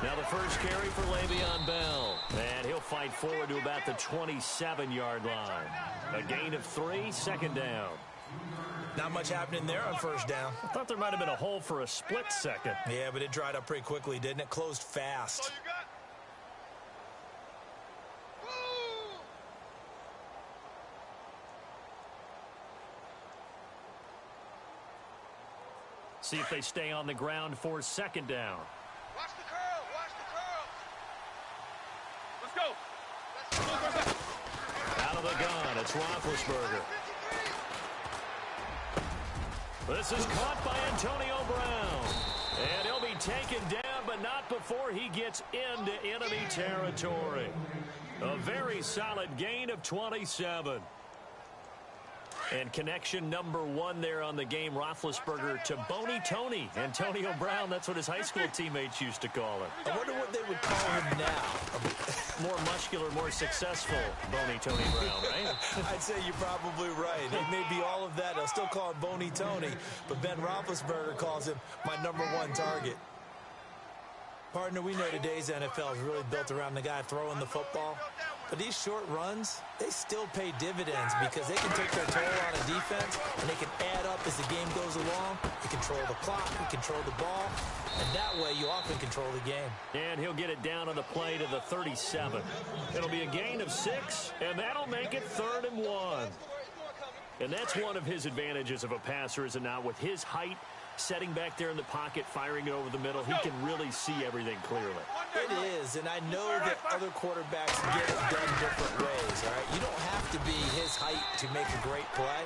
Now the first carry for Le'Veon Bell. And he'll fight forward to about the 27-yard line. A gain of 3, second down. Not much happening there on first down. I thought there might have been a hole for a split second. Yeah, but it dried up pretty quickly, didn't it? Closed fast. See if they stay on the ground for second down. Watch the curl. Watch the curl. Let's go. Out of the gun, it's Roethlisberger. This is caught by Antonio Brown. And he'll be taken down, but not before he gets into enemy territory. A very solid gain of 27. And connection number 1 there on the game, Roethlisberger to Boney Tony. Antonio Brown, that's what his high school teammates used to call him. I wonder what they would call him now. More muscular, more successful Boney Tony Brown, right? I'd say you're probably right. It may be all of that. They'll still call him Boney Tony, but Ben Roethlisberger calls him my #1 target. Partner, we know today's NFL is really built around the guy throwing the football. But these short runs, they still pay dividends because they can take their toll on a defense, and they can add up as the game goes along. They control the clock, they control the ball, and that way you often control the game. And he'll get it down on the play to the 37. It'll be a gain of 6, and that'll make it 3rd and 1. And that's one of his advantages of a passer, is it not? With his height, setting back there in the pocket, firing it over the middle, he can really see everything clearly. It is, and I know that other quarterbacks get it done different ways, all right? You don't have to be his height to make a great play,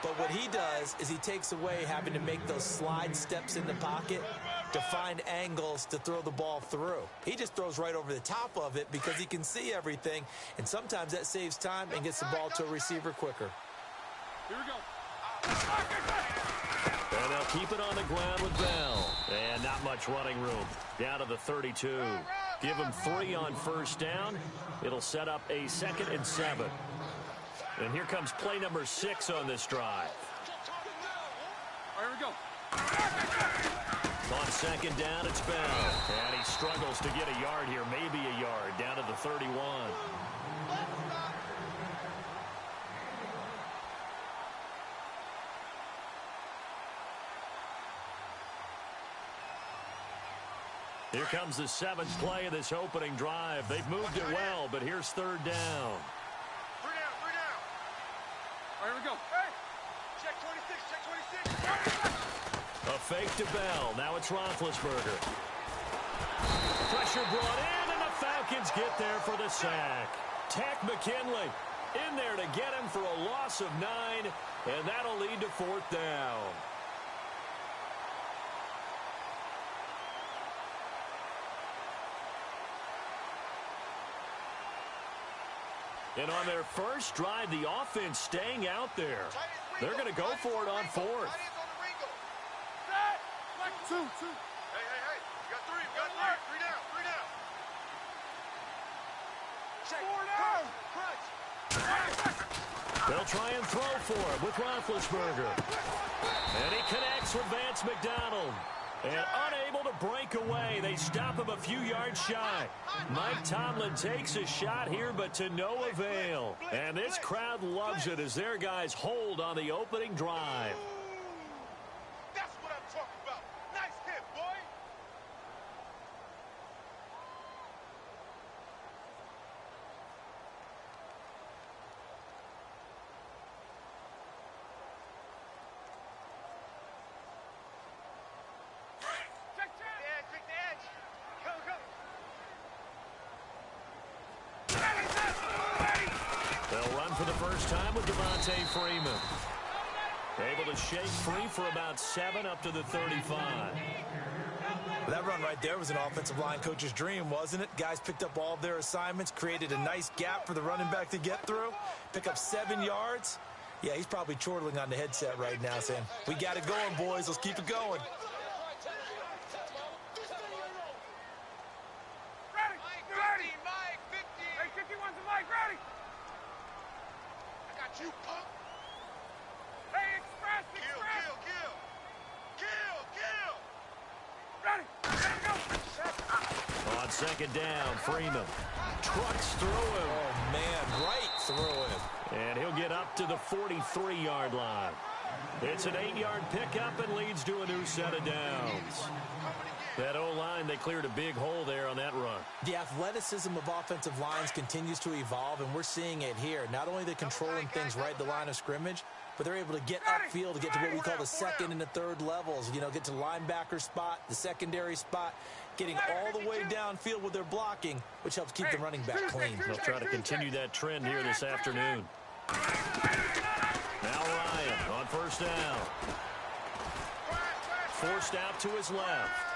but what he does is he takes away having to make those slide steps in the pocket to find angles to throw the ball through. He just throws right over the top of it because he can see everything, and sometimes that saves time and gets the ball to a receiver quicker. Here we go. And they'll keep it on the ground with Bell. And not much running room. Down to the 32. Give him 3 on first down. It'll set up a 2nd and 7. And here comes play number 6 on this drive. All right, here we go. On second down, it's Bell. And he struggles to get a yard here, maybe a yard, down to the 31. Here comes the 7th play of this opening drive. They've moved it well, but here's 3rd down. 3 down, 3 down. All right, here we go. Hey, check 26, check 26. A fake to Bell. Now it's Roethlisberger. Pressure brought in, and the Falcons get there for the sack. Takk McKinley in there to get him for a loss of 9, and that'll lead to 4th down. And on their first drive, the offense staying out there. They're going to go for it on 4th. Two. Hey. You got 3. You got 3. 3 down. 3 down. Check. 4 down. They'll try and throw for it with Roethlisberger. And he connects with Vance McDonald. And unable to break away, they stop him a few yards shy. Mike Tomlin takes a shot here, but to no avail. And this crowd loves it as their guys hold on the opening drive. That's what I'm talking about. Nice hit, boy. Take the edge. Go. They'll run for the first time with Devontae Freeman. Able to shake free for about 7 up to the 35. That run right there was an offensive line coach's dream, wasn't it? Guys picked up all of their assignments, created a nice gap for the running back to get through, pick up 7 yards. Yeah, he's probably chortling on the headset right now saying, we got it going, boys. Let's keep it going. Ready. Mike, 50. Hey, 51's a Mike, ready. I got you, punk. Hey, express. Kill. Ready. Go. second down. Freeman trucks through him. Oh, man, right through him. And he'll get up to the 43-yard line. It's an 8-yard pickup and leads to a new set of downs. That O-line, they cleared a big hole there on that run. The athleticism of offensive lines continues to evolve, and we're seeing it here. Not only are they controlling things right at the line of scrimmage, but they're able to get upfield to get to what we call the second and the third levels. You know, get to the linebacker spot, the secondary spot, getting all the way downfield with their blocking, which helps keep the running back clean. They'll try to continue that trend here this afternoon. Now Ryan on first down. Forced out to his left.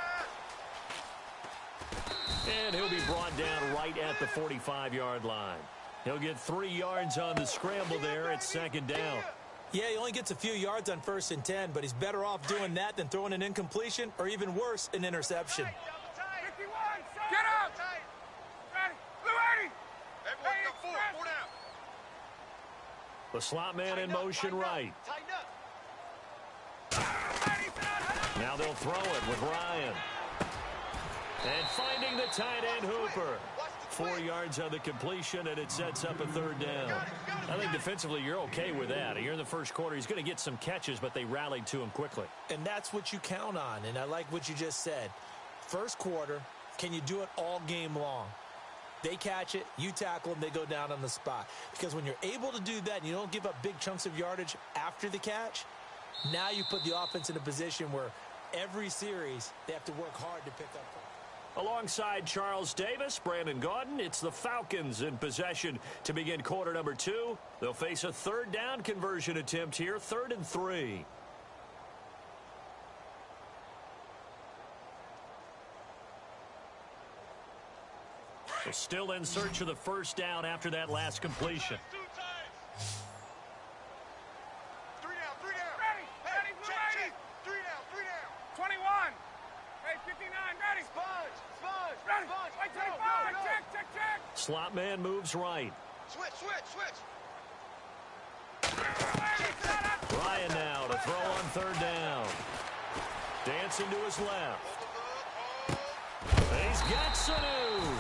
And he'll be brought down right at the 45-yard line. He'll get 3 yards on the scramble there at second down. Yeah, he only gets a few yards on 1st and 10, but he's better off doing that than throwing an incompletion or even worse, an interception. Get up! Ready! Blue 80! Everyone go forward. 4 down. The slot man in motion right. Now they'll throw it with Ryan. And finding the tight end Hooper. 4 yards on the completion, and it sets up a third down. I think defensively you're okay with that. Here in the first quarter, he's going to get some catches, but they rallied to him quickly. And that's what you count on, and I like what you just said. First quarter, can you do it all game long? They catch it, you tackle them, they go down on the spot. Because when you're able to do that and you don't give up big chunks of yardage after the catch, now you put the offense in a position where every series they have to work hard to pick up. Alongside Charles Davis, Brandon Gaudin, it's the Falcons in possession to begin quarter number 2. They'll face a third down conversion attempt here, 3rd and 3. They're still in search of the first down after that last completion. 3 down. Ready! Ready, Blue 80! 3 down. 21! Hey, 59, ready! Sponge! Ready! Wait, 25! Check! Slot man moves right. Switch! Ryan now to throw on third down. Dancing to his left. He's got Sanu.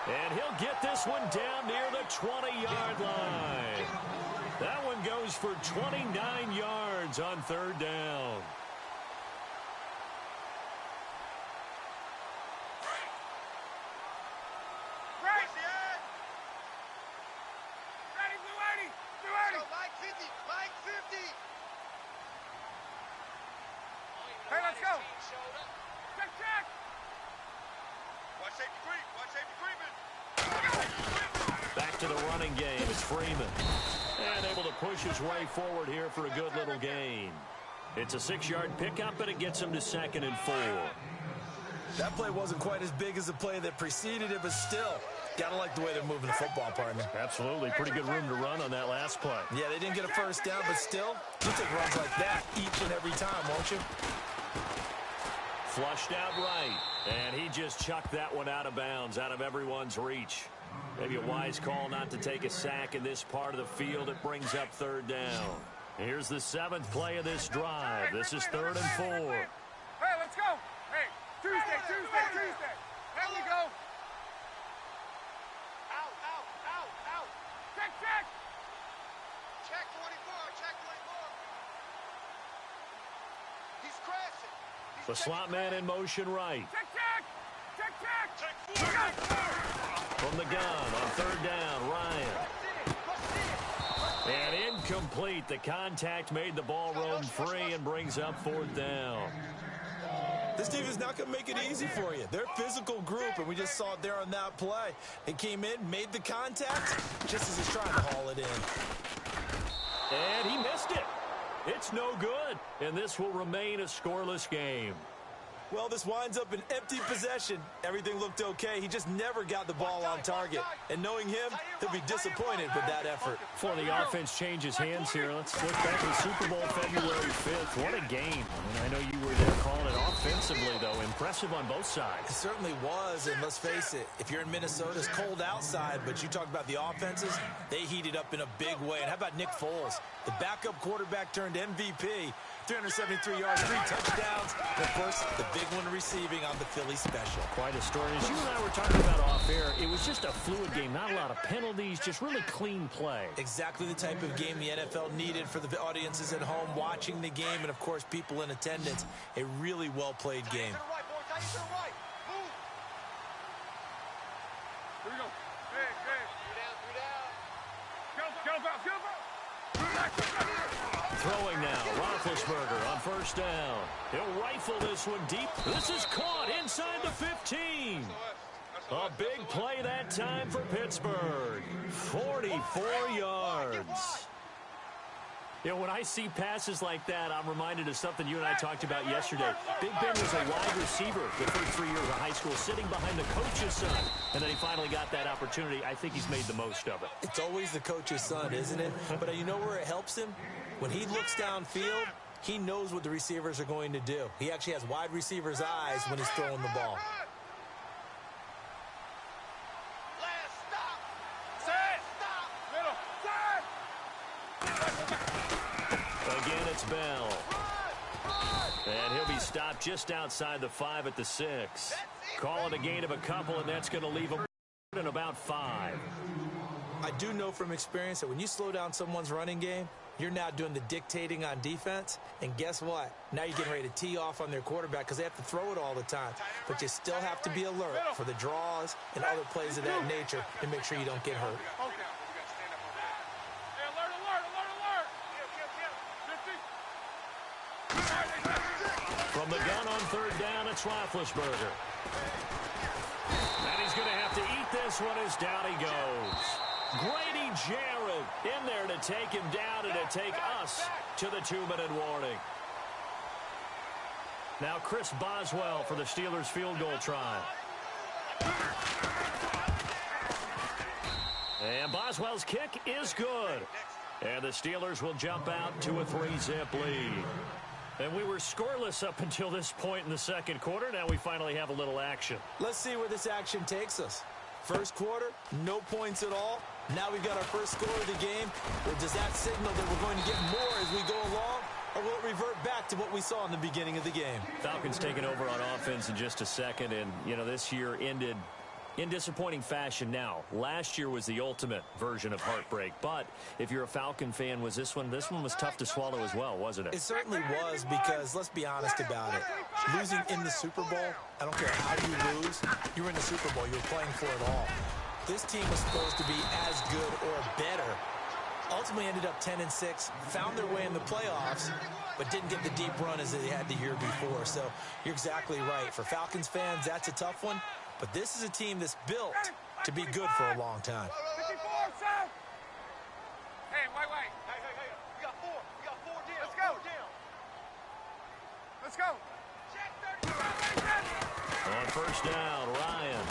And he'll get this one down near the 20-yard line. That one goes for 29 yards on third down. Ready, Blue 80! Blue 80! Mike 50! Hey, let's go! Check! Watch safety creeping! Back to the running game. It's Freeman. And able to push his way forward here for a good little gain. It's a 6-yard pickup, and it gets him to 2nd and 4. That play wasn't quite as big as the play that preceded it, but still, gotta like the way they're moving the football, partner. Absolutely. Pretty good room to run on that last play. Yeah, they didn't get a first down, but still, you take runs like that each and every time, won't you? Flushed out right. And he just chucked that one out of bounds, out of everyone's reach. Maybe a wise call not to take a sack in this part of the field. It brings up third down. Here's the 7th play of this drive. This is 3rd and 4. Hey, let's go! Hey, Tuesday! Here we go! Out! Check! Check 24! He's crashing! The slot man in motion right. Check! From the gun on third down, Ryan. And incomplete. The contact made the ball roam free and brings up 4th down. This team is not going to make it easy for you. They're a physical group, and we just saw it there on that play. They came in, made the contact, just as he's trying to haul it in. And he missed it. It's no good. And this will remain a scoreless game. Well, this winds up an empty possession. Everything looked okay. He just never got the ball on target. And knowing him, he'll be disappointed with that effort. Before the offense changes hands here, let's look back at Super Bowl February 5th. What a game. I know you were there calling it offensively, though. Impressive on both sides. It certainly was, and let's face it, if you're in Minnesota, it's cold outside, but you talk about the offenses, they heated up in a big way. And how about Nick Foles, the backup quarterback turned MVP, 373 yards, 3 touchdowns. And of course, the big one receiving on the Philly special. Quite a story. As you and I were talking about off air, it was just a fluid game. Not a lot of penalties, just really clean play. Exactly the type of game the NFL needed for the audiences at home watching the game and, of course, people in attendance. A really well-played game. Here we go. Big. Three down. Throwing now, Roethlisberger on first down. He'll rifle this one deep. This is caught inside the 15. A big play that time for Pittsburgh. 44 yards. You know, when I see passes like that, I'm reminded of something you and I talked about yesterday. Big Ben was a wide receiver the first 3 years of high school, sitting behind the coach's son. And then he finally got that opportunity. I think he's made the most of it. It's always the coach's son, isn't it? But you know where it helps him? When he looks downfield, he knows what the receivers are going to do. He actually has wide receivers' eyes when he's throwing the ball. Again, it's Bell. And he'll be stopped just outside the 5 at the 6. Call it a gain of a couple, and that's going to leave him in about 5. I do know from experience that when you slow down someone's running game, you're now doing the dictating on defense. And guess what? Now you're getting ready to tee off on their quarterback because they have to throw it all the time. But you still have to be alert for the draws and other plays of that nature to make sure you don't get hurt. From the gun on third down, it's Roethlisberger. And he's going to have to eat this one as down he goes. Grady Jarrett in there to take him down and to take us to the 2-minute warning. Now Chris Boswell for the Steelers field goal try. And Boswell's kick is good. And the Steelers will jump out to a 3-zip lead. And we were scoreless up until this point in the second quarter. Now we finally have a little action. Let's see where this action takes us. First quarter, no points at all. Now we've got our first score of the game. Or does that signal that we're going to get more as we go along? Or will it revert back to what we saw in the beginning of the game? Falcons taking over on offense in just a second. And, you know, this year ended in disappointing fashion. Now, last year was the ultimate version of heartbreak. But if you're a Falcon fan, was this one was tough to swallow as well, wasn't it? It certainly was because, let's be honest about it, losing in the Super Bowl, I don't care how you lose, you were in the Super Bowl, you were playing for it all. This team was supposed to be as good or better. Ultimately ended up 10-6, found their way in the playoffs, but didn't get the deep run as they had the year before. So you're exactly right. For Falcons fans, that's a tough one. But this is a team that's built to be good for a long time. 54, South. Hey, wait. Hey. We got four down. Let's go. Let's go. On first down, Ryan.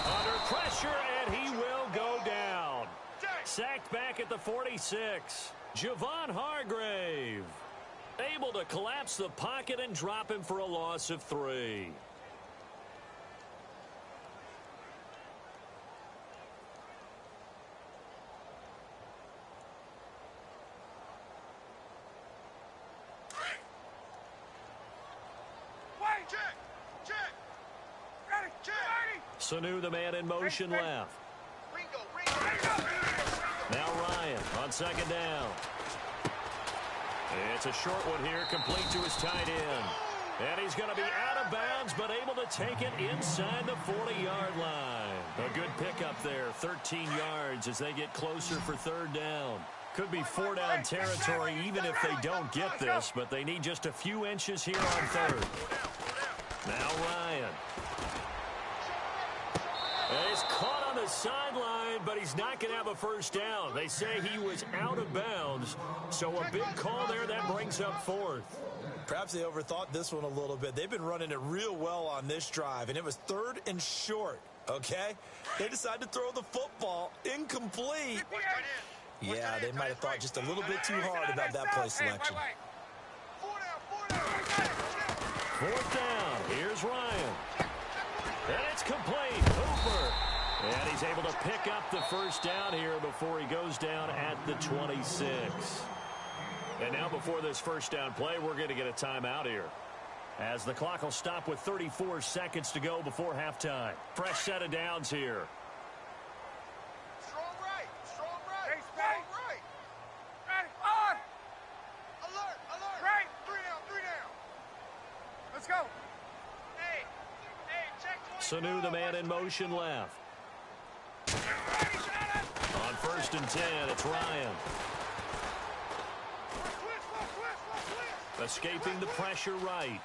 Under pressure, and he will go down. Sacked back at the 46. Javon Hargrave able to collapse the pocket and drop him for a loss of 3. Sanu, the man in motion, left. Now Ryan on second down. It's a short one here, complete to his tight end. And he's going to be out of bounds, but able to take it inside the 40-yard line. A good pickup there, 13 yards as they get closer for third down. Could be 4-down territory even if they don't get this, but they need just a few inches here on third. Now Ryan. And he's caught on the sideline, but he's not going to have a first down. They say he was out of bounds, so a big call there that brings up fourth. Perhaps they overthought this one a little bit. They've been running it real well on this drive, and it was 3rd and short, okay? They decided to throw the football incomplete. Yeah, they might have thought just a little bit too hard about that play selection. Fourth down. Here's Ryan. And it's complete. Hooper. And he's able to pick up the first down here before he goes down at the 26. And now before this first down play, we're going to get a timeout here, as the clock will stop with 34 seconds to go before halftime. Fresh set of downs here. Strong right. Strong right. Strong right. Ready. On. Alert. Alert. Right. 3 down. 3 down. Let's go. Hey. Hey, check 20. Sanu, the man in motion left. On first and 10, it's Ryan. Escaping the pressure right.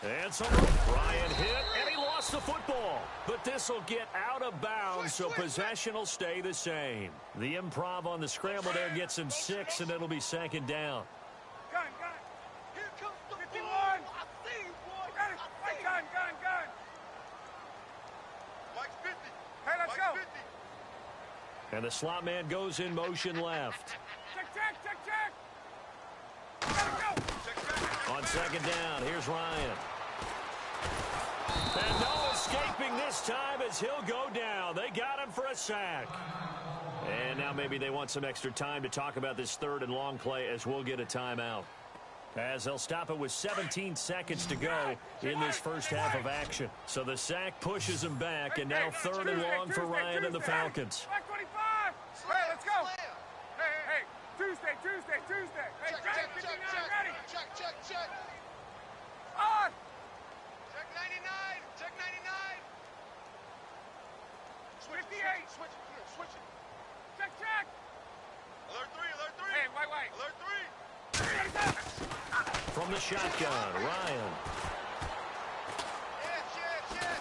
And so Ryan hit, and he lost the football. But this will get out of bounds, so possession will stay the same. The improv on the scramble there gets him 6, and it'll be second down. Gun. Here comes the 51. I see you, boy. Gun. Mike's 50. Hey, let's go. 50. And the slot man goes in motion left. Check. Gotta go. On second down, here's Ryan. And no escaping this time as he'll go down. They got him for a sack. And now maybe they want some extra time to talk about this third and long play, as we'll get a timeout. As they'll stop it with 17 seconds to go in this first half of action. So the sack pushes him back, and now third and long for Ryan and the Falcons. 25. Hey, let's go. Hey. Tuesday. Hey, check. 59, ready. Check. On. Check 99. 58. Switch it. Check. Alert 3. Hey, wait. Alert 3. From the shotgun, Ryan. Yes.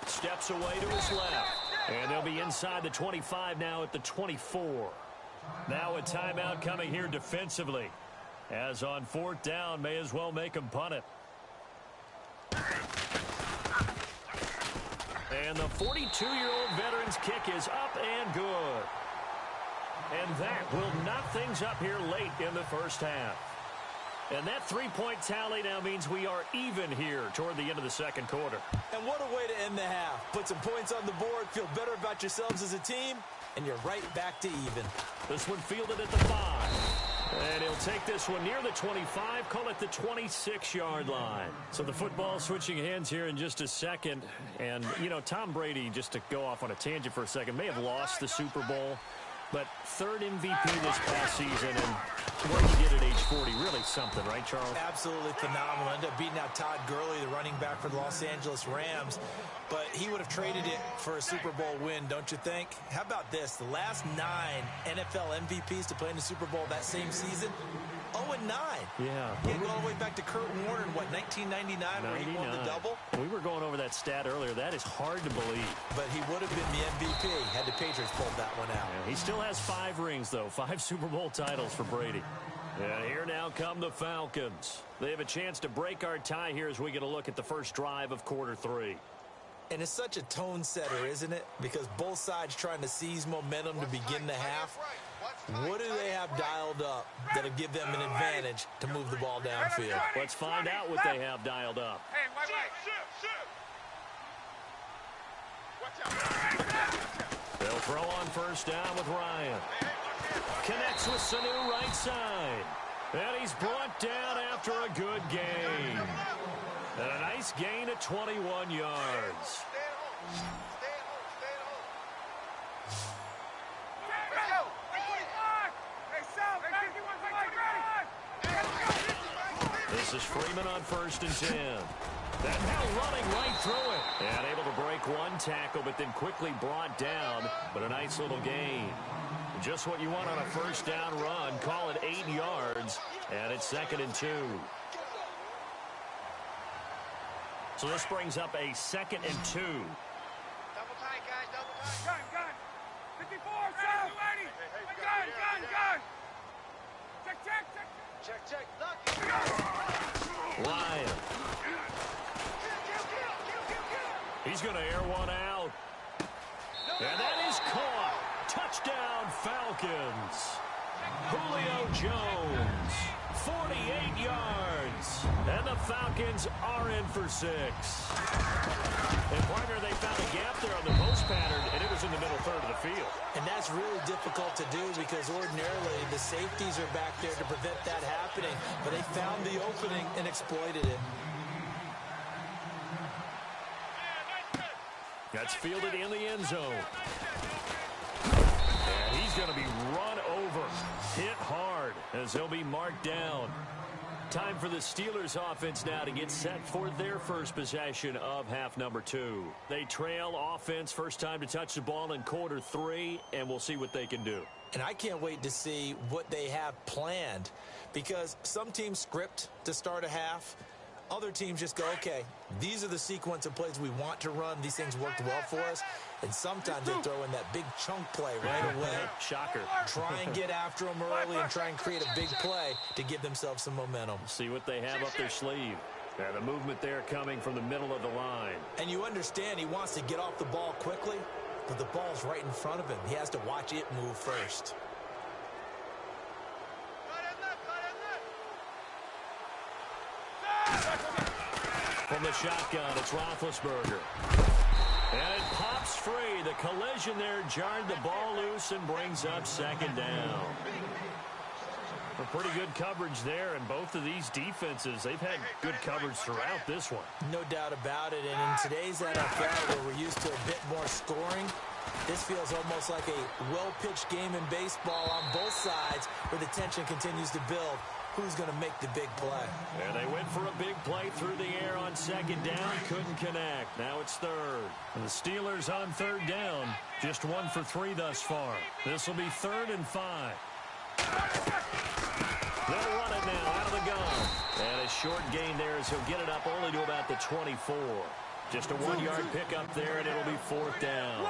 Steps away to his left. And they'll be inside the 25 now at the 24. Now a timeout coming here defensively, as on fourth down, may as well make him punt it. And the 42-year-old veteran's kick is up and good. And that will knock things up here late in the first half. And that three-point tally now means we are even here toward the end of the second quarter. And what a way to end the half. Put some points on the board, feel better about yourselves as a team, and you're right back to even. This one fielded at the 5. And he'll take this one near the 25, call it the 26-yard line. So the football switching hands here in just a second. And, you know, Tom Brady, just to go off on a tangent for a second, may have lost the Super Bowl. But third MVP this past season, and what he did at age 40, really something, right, Charles? Absolutely phenomenal. Ended up beating out Todd Gurley, the running back for the Los Angeles Rams. But he would have traded it for a Super Bowl win, don't you think? How about this? The last 9 NFL MVPs to play in the Super Bowl that same season, 0-9. Yeah. Getting all the way back to Kurt Warner in, 1999, where he won the double? We were going over that stat earlier. That is hard to believe. But he would have been the MVP had the Patriots pulled that one out. Yeah, he still has 5 rings, though. 5 Super Bowl titles for Brady. And here now come the Falcons. They have a chance to break our tie here as we get a look at the first drive of quarter 3. And it's such a tone setter, isn't it? Because both sides trying to seize momentum to begin the half. What do they have dialed up that'll give them an advantage to move the ball downfield? Let's find out what they have dialed up. Hey, wait. They'll throw on first down with Ryan. Connects with Sanu right side. And he's brought down after a good gain. And a nice gain at 21 yards. This is Freeman on first and 10. That now running right through it. And able to break one tackle, but then quickly brought down. But a nice little gain. Just what you want on a first down run. Call it 8 yards. And it's second and 2. So this brings up a second and 2. Double tight, guys, double tight. Gun. 54, 280. Gun. Check. Ryan. He's going to air one out. And that is caught. Touchdown, Falcons. Julio Jones. 48 yards. And the Falcons are in for 6. And, partner, they found a gap there on the post pattern, and it was in the middle third of the field. And that's really difficult to do because ordinarily the safeties are back there to prevent that happening. But they found the opening and exploited it. That's fielded in the end zone. And he's going to be run over, hit hard as he'll be marked down. Time for the Steelers offense now to get set for their first possession of half number 2. They trail offense first time to touch the ball in quarter 3, and we'll see what they can do. And I can't wait to see what they have planned because some teams script to start a half. Other teams just go, okay, these are the sequence of plays we want to run. These things worked well for us. And sometimes they throw in that big chunk play right away. Shocker. Try and get after them early and try and create a big play to give themselves some momentum. See what they have up their sleeve. And the movement there coming from the middle of the line. And you understand he wants to get off the ball quickly, but the ball's right in front of him. He has to watch it move first. From the shotgun, it's Roethlisberger. And it pops free. The collision there jarred the ball loose and brings up second down. A pretty good coverage there, and both of these defenses, they've had good coverage throughout this one. No doubt about it, and in today's NFL, where we're used to a bit more scoring, this feels almost like a well-pitched game in baseball on both sides, where the tension continues to build. Who's going to make the big play? And they went for a big play through the air on second down. Couldn't connect. Now it's third. And the Steelers on third down. Just 1 for 3 thus far. This will be 3rd and 5. They'll run it now out of the gun. And a short gain there as he'll get it up only to about the 24. Just a 1-yard pickup there, and it'll be 4th down.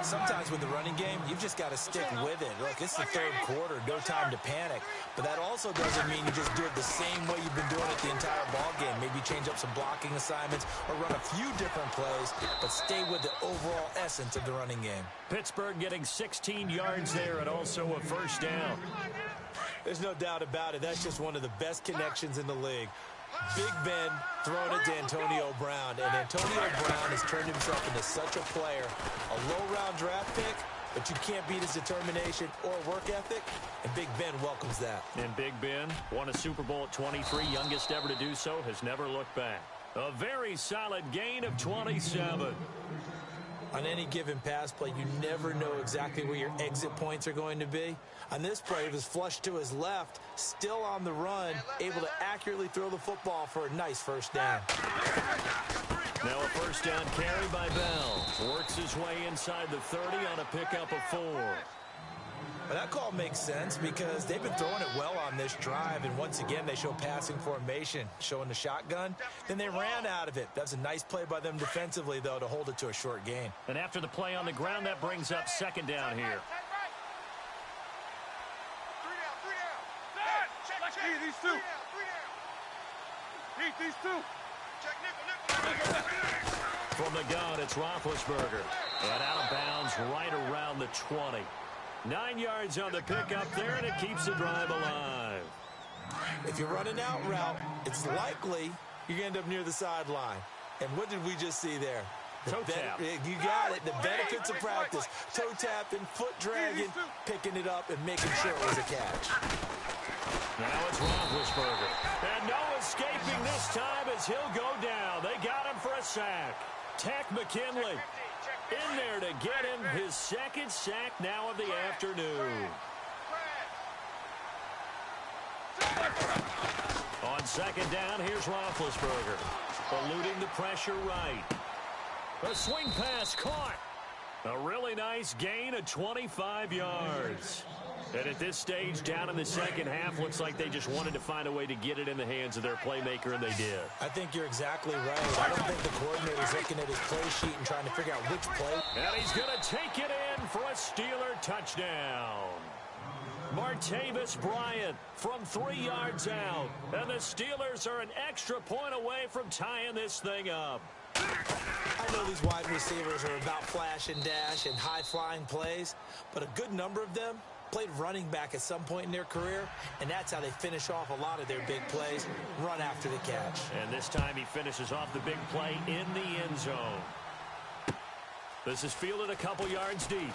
Sometimes with the running game, you've just got to stick with it. Look, it's the third quarter, no time to panic. But that also doesn't mean you just do it the same way you've been doing it the entire ball game. Maybe change up some blocking assignments or run a few different plays, but stay with the overall essence of the running game. Pittsburgh getting 16 yards there and also a first down. There's no doubt about it. That's just one of the best connections in the league. Big Ben throwing it to Antonio Brown, and Antonio Brown has turned himself into such a player. A low-round draft pick, but you can't beat his determination or work ethic, and Big Ben welcomes that. And Big Ben won a Super Bowl at 23, youngest ever to do so, has never looked back. A very solid gain of 27. On any given pass play, you never know exactly where your exit points are going to be. On this play, it was flushed to his left, still on the run, able to accurately throw the football for a nice first down. Now a first down carry by Bell. Works his way inside the 30 on a pickup of 4. Well, that call makes sense because they've been throwing it well on this drive, and once again they show passing formation, showing the shotgun. Then they ran out of it. That's a nice play by them defensively, though, to hold it to a short gain. And after the play on the ground, that brings up second down here. These two. These two. Check nickel. From the gun, it's Roethlisberger. And out of bounds right around the 20. 9 yards on the pickup there, and it keeps the drive alive. If you're running out route, it's likely you're going to end up near the sideline. And what did we just see there? Toe tap. You got it. The benefits of practice. Toe tapping, foot dragging, picking it up, and making sure it was a catch. Now it's Roethlisberger. And no escaping this time as he'll go down. They got him for a sack. Takk McKinley in there to get him his second sack now of the afternoon. On second down, here's Roethlisberger. Eluding the pressure right. A swing pass caught. A really nice gain of 25 yards. And at this stage, down in the second half, looks like they just wanted to find a way to get it in the hands of their playmaker, and they did. I think you're exactly right. I don't think the coordinator's looking at his play sheet and trying to figure out which play. And he's going to take it in for a Steeler touchdown. Martavis Bryant from 3 yards out. And the Steelers are an extra point away from tying this thing up. I know these wide receivers are about flash and dash and high-flying plays, but a good number of them played running back at some point in their career, and that's how they finish off a lot of their big plays, run after the catch. And this time he finishes off the big play in the end zone. This is fielded a couple yards deep.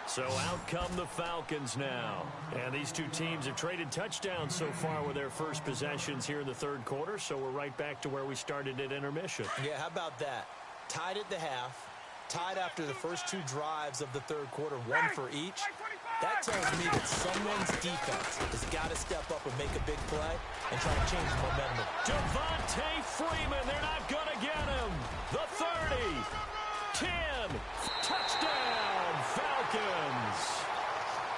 So out come the Falcons now. And these two teams have traded touchdowns so far with their first possessions here in the third quarter, so we're right back to where we started at intermission. Yeah, how about that? Tied at the half, tied after the first two drives of the third quarter, one for each. That tells me that someone's defense has got to step up and make a big play and try to change the momentum. Devontae Freeman, they're not going to get him. The 30, 10, touchdown, Falcons.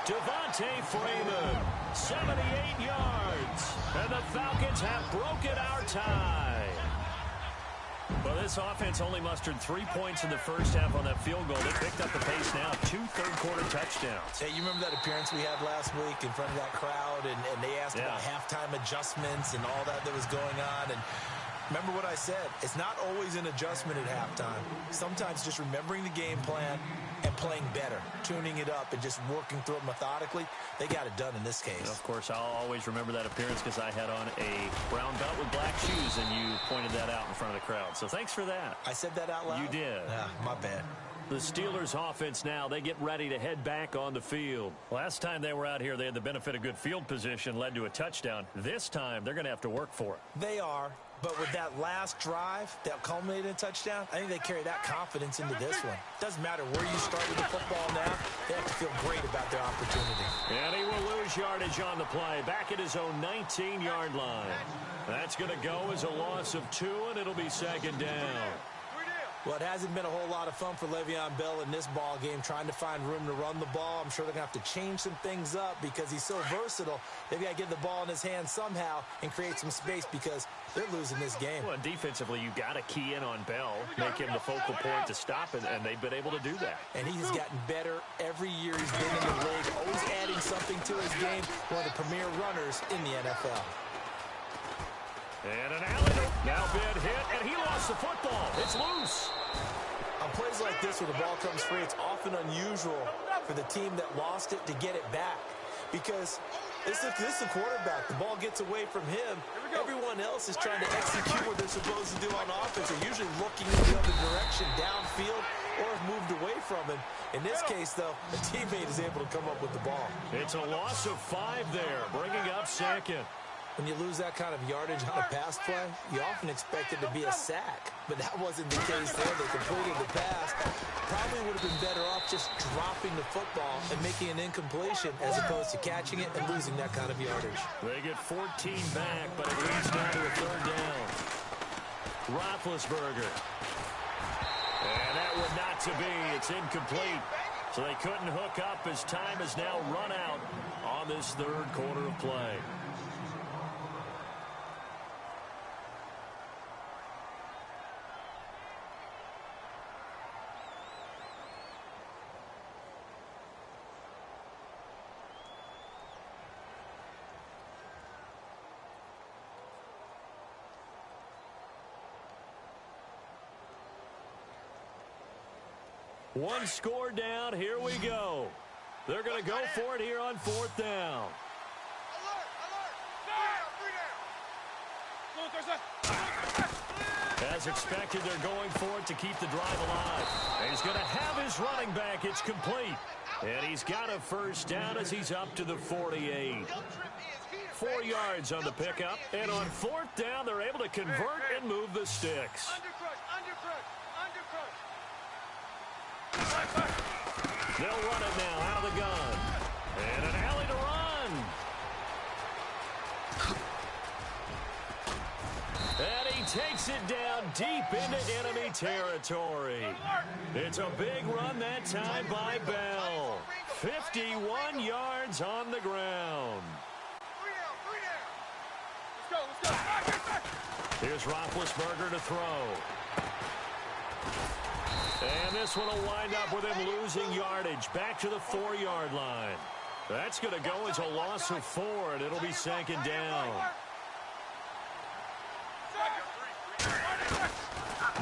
Devontae Freeman, 78 yards, and the Falcons have broken our tie. Well, this offense only mustered 3 points in the first half on that field goal. They picked up the pace now, 2 third-quarter touchdowns. Hey, you remember that appearance we had last week in front of that crowd, and they asked about halftime adjustments and all that was going on, and remember what I said. It's not always an adjustment at halftime. Sometimes just remembering the game plan and playing better, tuning it up and just working through it methodically. They got it done in this case. And of course, I'll always remember that appearance because I had on a brown belt with black shoes, and you pointed that out in front of the crowd. So thanks for that. I said that out loud? You did. Yeah, my bad. The Steelers offense now, they get ready to head back on the field. Last time they were out here, they had the benefit of good field position, led to a touchdown. This time, they're going to have to work for it. They are, but with that last drive that culminated in a touchdown, I think they carry that confidence into this one. Doesn't matter where you start with the football now, they have to feel great about their opportunity. And he will lose yardage on the play, back at his own 19-yard line. That's going to go as a loss of 2, and it'll be second down. Well, it hasn't been a whole lot of fun for Le'Veon Bell in this ball game, trying to find room to run the ball. I'm sure they're going to have to change some things up because he's so versatile. They've got to get the ball in his hands somehow and create some space because they're losing this game. Well, defensively, you got to key in on Bell, make him the focal point to stop it, and they've been able to do that. And he has gotten better every year he's been in the league, always adding something to his game. One of the premier runners in the NFL. And an alley now been hit, and he lost the football. It's loose. On plays like this where the ball comes free, it's often unusual for the team that lost it to get it back. Because this is a quarterback. The ball gets away from him. Everyone else is trying to execute what they're supposed to do on offense. They're usually looking in the other direction, downfield, or have moved away from him. In this case, though, a teammate is able to come up with the ball. It's a loss of 5 there, bringing up second. When you lose that kind of yardage on a pass play, you often expect it to be a sack. But that wasn't the case there. They completed the pass. Probably would have been better off just dropping the football and making an incompletion as opposed to catching it and losing that kind of yardage. They get 14 back, but it leads down to a third down. Roethlisberger. And that would not to be. It's incomplete. So they couldn't hook up as time has now run out on this third quarter of play. One score down. Here we go. They're going to go for it here on 4th down. As expected, they're going for it to keep the drive alive. And he's going to have his running back. It's complete. And he's got a first down as he's up to the 48. 4 yards on the pickup. And on 4th down, they're able to convert and move the sticks. They'll run it now out of the gun. And an alley to run. And he takes it down deep into enemy territory. It's a big run that time by Bell. 51 yards on the ground. Here's Roethlisberger to throw. And this one will wind up with him losing yardage back to the 4-yard line. That's going to go as a loss of 4, and it'll be second down.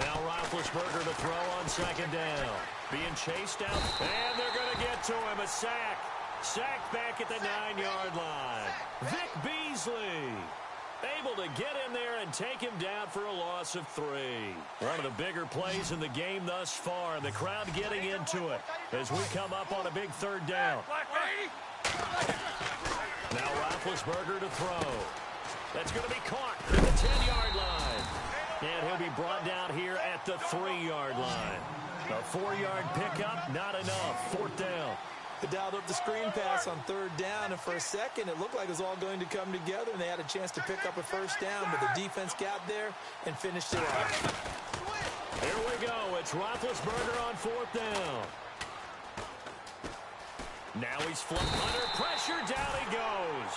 Now Roethlisberger to throw on second down. Being chased out, and they're going to get to him. A sack. Sacked back at the 9-yard line. Vic Beasley able to get in there and take him down for a loss of 3. One of the bigger plays in the game thus far, and the crowd getting into it as we come up on a big third down. Now Roethlisberger to throw. That's going to be caught at the 10-yard line. And he'll be brought down here at the 3-yard line. A 4-yard pickup, not enough. 4th down. They dialed up the screen pass on 3rd down, and for a second it looked like it was all going to come together, and they had a chance to pick up a 1st down, but the defense got there and finished it off. Here we go. It's Roethlisberger on 4th down. Now he's flipped under pressure. Down he goes.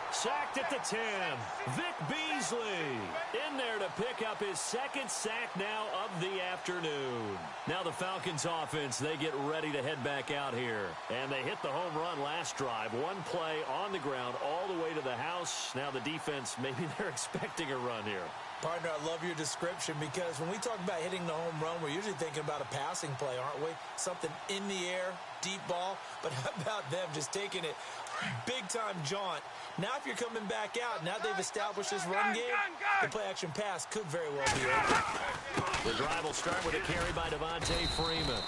Sacked at the 10. Vic Beasley in there to pick up his 2nd sack now of the afternoon. Now the Falcons offense, they get ready to head back out here. And they hit the home run last drive. One play on the ground all the way to the house. Now the defense, maybe they're expecting a run here. Partner, I love your description, because when we talk about hitting the home run, we're usually thinking about a passing play, aren't we? Something in the air, deep ball. But how about them just taking it big-time jaunt? Now if you're coming back out, now they've established this run game, the play-action pass could very well be over. The drive will start with a carry by Devontae Freeman.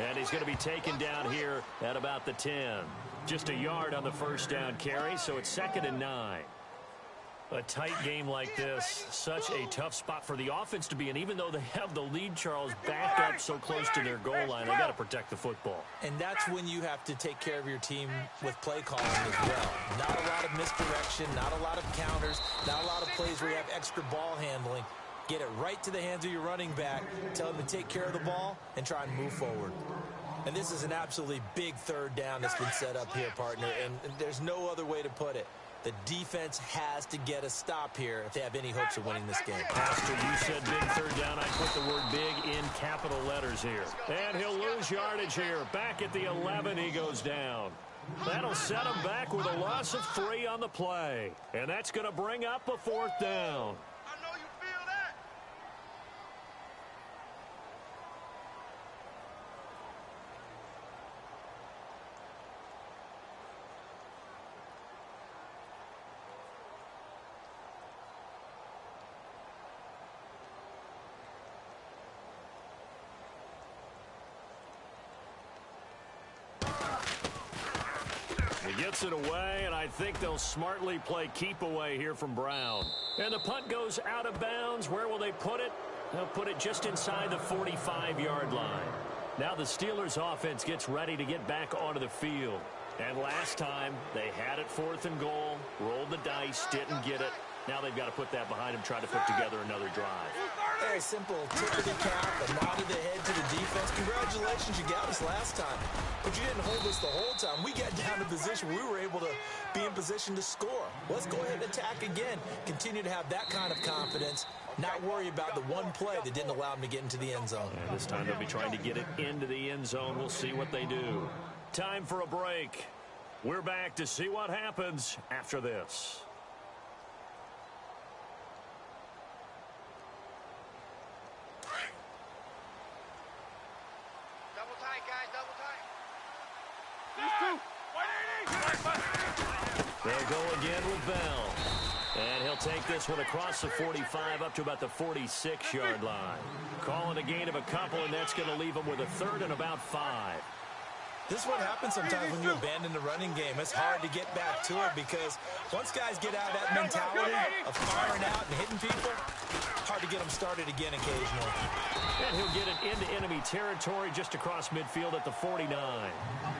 And he's going to be taken down here at about the 10. Just a yard on the 1st down carry, so it's 2nd and 9. A tight game like this, such a tough spot for the offense to be in. Even though they have the lead, Charles, back up so close to their goal line, they got to protect the football. And that's when you have to take care of your team with play calling as well. Not a lot of misdirection, not a lot of counters, not a lot of plays where you have extra ball handling. Get it right to the hands of your running back, tell him to take care of the ball, and try and move forward. And this is an absolutely big 3rd down that's been set up here, partner, and there's no other way to put it. The defense has to get a stop here if they have any hopes of winning this game. Pastor, you said big 3rd down. I put the word big in capital letters here. And he'll lose yardage here. Back at the 11, he goes down. That'll set him back with a loss of 3 on the play. And that's going to bring up a 4th down. I know you feel that. He gets it away, and I think they'll smartly play keep away here from Brown. And the punt goes out of bounds. Where will they put it? They'll put it just inside the 45-yard line. Now the Steelers offense gets ready to get back onto the field. And last time, they had it 4th and goal, rolled the dice, didn't get it. Now they've got to put that behind them, try to put together another drive. Hey, simple tip of the cap, a nod of the head to the defense. Congratulations, you got us last time. But you didn't hold us the whole time. We got down to position where we were able to be in position to score. Let's go ahead and attack again. Continue to have that kind of confidence. Not worry about the one play that didn't allow them to get into the end zone. And this time they'll be trying to get it into the end zone. We'll see what they do. Time for a break. We're back to see what happens after this. Double tight, guys, double tight. They'll go again with Bell. And he'll take this one across the 45 up to about the 46-yard line. Calling a gain of a couple, and that's going to leave him with a 3rd and about 5. This is what happens sometimes when you abandon the running game. It's hard to get back to it because once guys get out of that mentality of firing out and hitting people, hard to get them started again occasionally. And he'll get it into enemy territory just across midfield at the 49.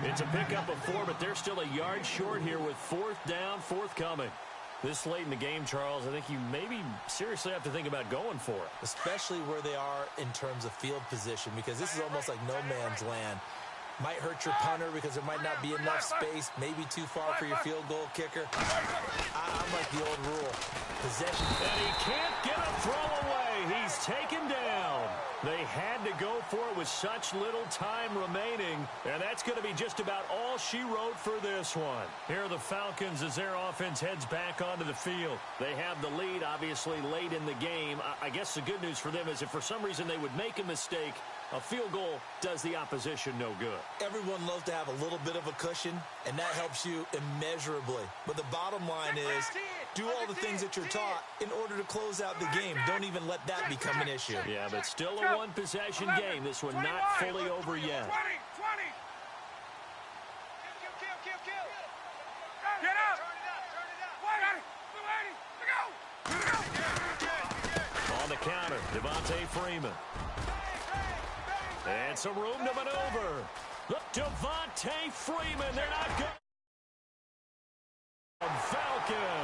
It's a pickup of 4, but they're still a yard short here with 4th down, forthcoming. This late in the game, Charles, I think you maybe seriously have to think about going for it. Especially where they are in terms of field position, because this is almost like no man's land. Might hurt your punter because there might not be enough space, maybe too far for your field goal kicker. I'm like the old rule. Possession. And he can't get a throw away. He's taken down. They had to go for it with such little time remaining, and that's going to be just about all she wrote for this one. Here are the Falcons as their offense heads back onto the field. They have the lead, obviously, late in the game. I guess the good news for them is if for some reason they would make a mistake, a field goal does the opposition no good. Everyone loves to have a little bit of a cushion, and that helps you immeasurably. But the bottom line is, do all the things that you're taught in order to close out the game. Don't even let that become an issue. Yeah, but still a one-possession game. This one not fully over yet. 20. Get up. On the counter, Devontae Freeman. And some room to maneuver. Look, Devontae Freeman. They're not good. Falcons.